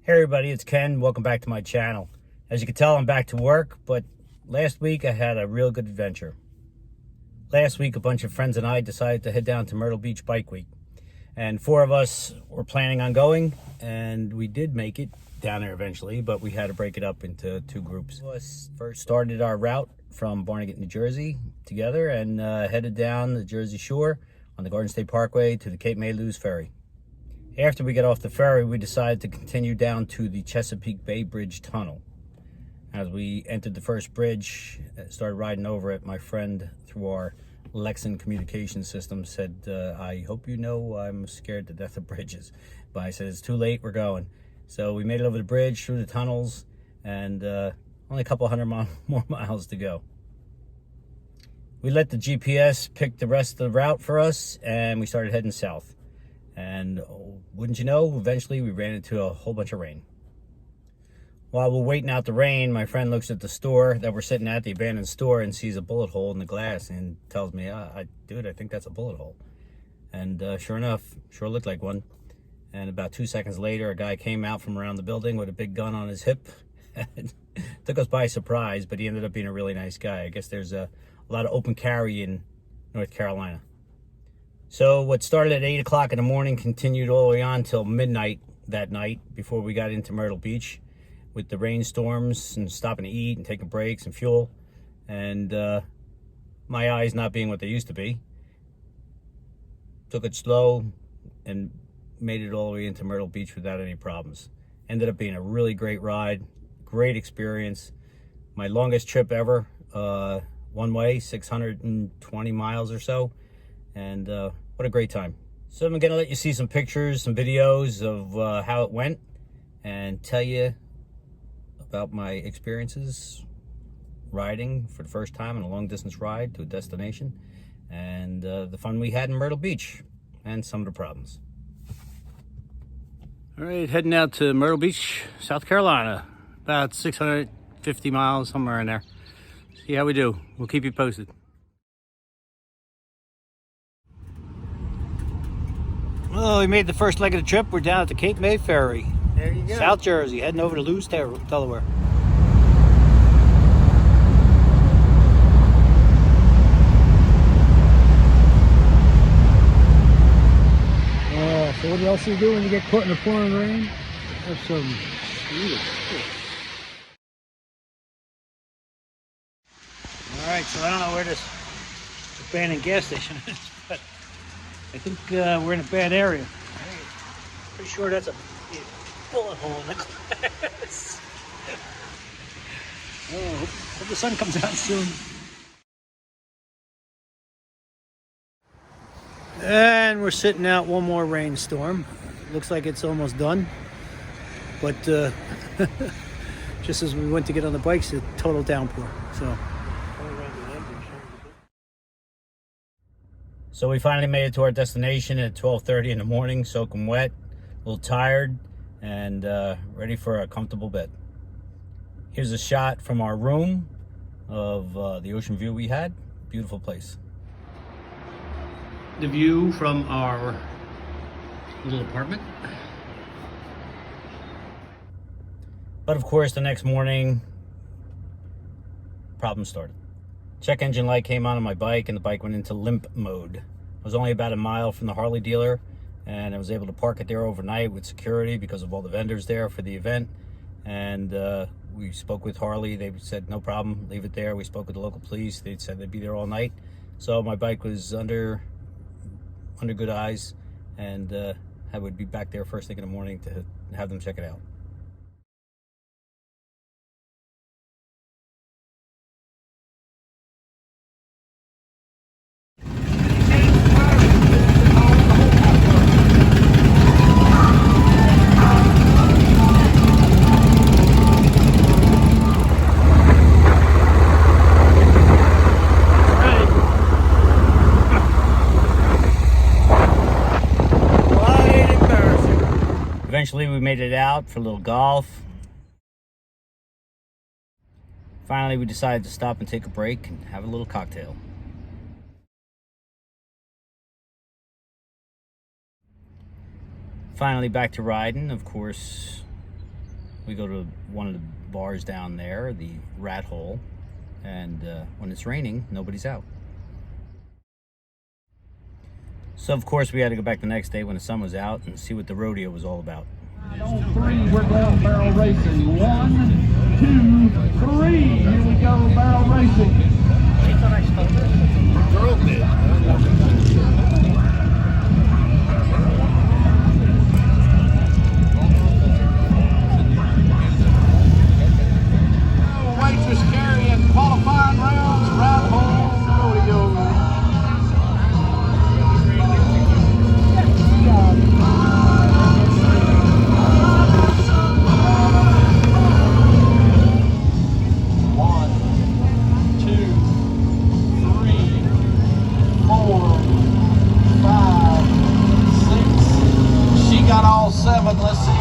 Hey everybody, it's Ken. Welcome back to my channel. As you can tell, I'm back to work, but last week I had a real good adventure. Last week, a bunch of friends and I decided to head down to Myrtle Beach Bike Week. And four of us were planning on going, and we did make it down there eventually, but we had to break it up into two groups. We first started our route from Barnegat, New Jersey together and headed down the Jersey Shore on the Garden State Parkway to the Cape May Lose Ferry. After we got off the ferry, we decided to continue down to the Chesapeake Bay Bridge Tunnel. As we entered the first bridge, started riding over it, my friend, through our Lexan communication system, said, I hope you know I'm scared to death of bridges. But I said, it's too late, we're going. So we made it over the bridge, through the tunnels, and only a couple hundred more miles to go. We let the GPS pick the rest of the route for us, and we started heading south. And wouldn't you know, eventually we ran into a whole bunch of rain. While we're waiting out the rain, my friend looks at the store that we're sitting at, the abandoned store, and sees a bullet hole in the glass and tells me, dude, I think that's a bullet hole. And sure enough, sure looked like one. And about 2 seconds later, a guy came out from around the building with a big gun on his hip. And took us by surprise, but he ended up being a really nice guy. I guess there's a lot of open carry in North Carolina. So what started at 8 o'clock in the morning continued all the way on till midnight that night before we got into Myrtle Beach with the rainstorms and stopping to eat and taking breaks and fuel. And my eyes not being what they used to be. Took it slow and made it all the way into Myrtle Beach without any problems. Ended up being a really great ride, great experience. My longest trip ever, one way, 620 miles or so. And what a great time. So I'm gonna let you see some pictures, some videos of how it went and tell you about my experiences riding for the first time on a long distance ride to a destination, and the fun we had in Myrtle Beach and some of the problems. All right, heading out to Myrtle Beach, South Carolina, about 650 miles, somewhere in there. See how we do. We'll keep you posted. Well, we made the first leg of the trip. We're down at the Cape May Ferry. There you go. South Jersey, heading over to Lewes, Delaware. So what else do you do when you get caught in the pouring rain? Have some sweet. All right, so I don't know where this abandoned gas station is, but I think we're in a bad area. Pretty sure that's a bullet hole in the glass. Oh, hope the sun comes out soon. And we're sitting out one more rainstorm. Looks like it's almost done. But just as we went to get on the bikes, a total downpour. So we finally made it to our destination at 12:30 in the morning, soaking wet, a little tired, and ready for a comfortable bed. Here's a shot from our room of the ocean view we had. Beautiful place. The view from our little apartment. But of course, the next morning, problems started. Check engine light came on my bike, and the bike went into limp mode. I was only about a mile from the Harley dealer, and I was able to park it there overnight with security because of all the vendors there for the event. And we spoke with Harley. They said, no problem, leave it there. We spoke with the local police. They said they'd be there all night. So my bike was under good eyes, and I would be back there first thing in the morning to have them check it out. Eventually we made it out for a little golf. Finally we decided to stop and take a break and have a little cocktail. Finally back to riding. Of course, We go to one of the bars down there, the Rat Hole, and when it's raining, nobody's out. So of course we had to go back the next day when the sun was out and see what the rodeo was all about. On three, we're going barrel racing. 1, 2, 3. Here we go, barrel racing. Girl did. Waitress carrying qualifying rounds, Rat Hole Rodeo. Got all 7, let's see.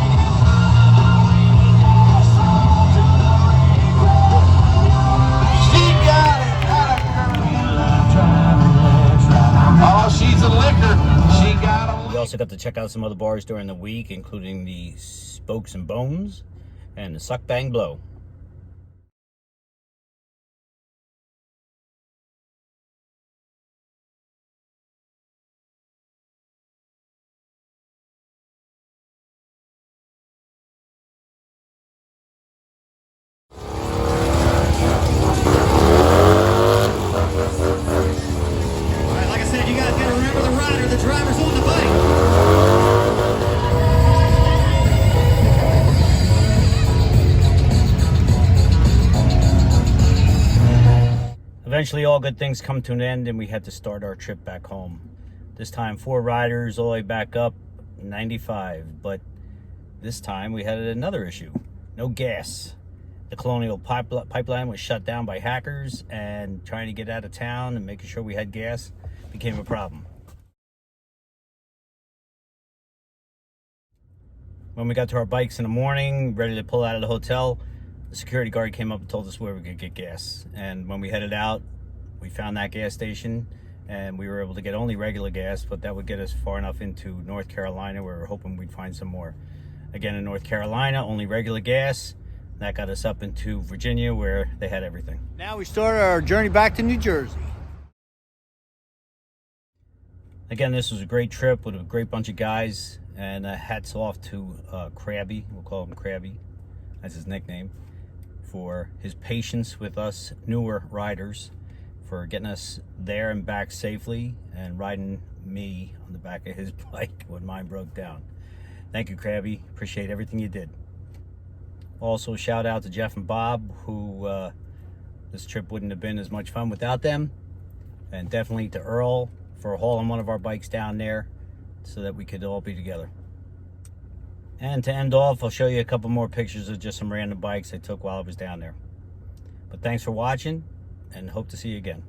She got it. Oh, she's a liquor. She got a liquor. We also got to check out some other bars during the week, including the Spokes and Bones and the Suck Bang Blow. Eventually all good things come to an end and we had to start our trip back home. This time 4 riders all the way back up 95, but this time we had another issue. No gas. The Colonial pipeline was shut down by hackers, and trying to get out of town and making sure we had gas became a problem. When we got to our bikes in the morning, ready to pull out of the hotel, the security guard came up and told us where we could get gas. And when we headed out, we found that gas station, and we were able to get only regular gas, but that would get us far enough into North Carolina where we were hoping we'd find some more. Again, in North Carolina, only regular gas. That got us up into Virginia where they had everything. Now we started our journey back to New Jersey. Again, this was a great trip with a great bunch of guys, and hats off to Krabby. We'll call him Krabby. That's his nickname. For his patience with us newer riders, for getting us there and back safely, and riding me on the back of his bike when mine broke down. Thank you, Krabby. Appreciate everything you did. Also, shout out to Jeff and Bob, who this trip wouldn't have been as much fun without them. And definitely to Earl for hauling one of our bikes down there so that we could all be together. And to end off, I'll show you a couple more pictures of just some random bikes I took while I was down there. But thanks for watching, and hope to see you again.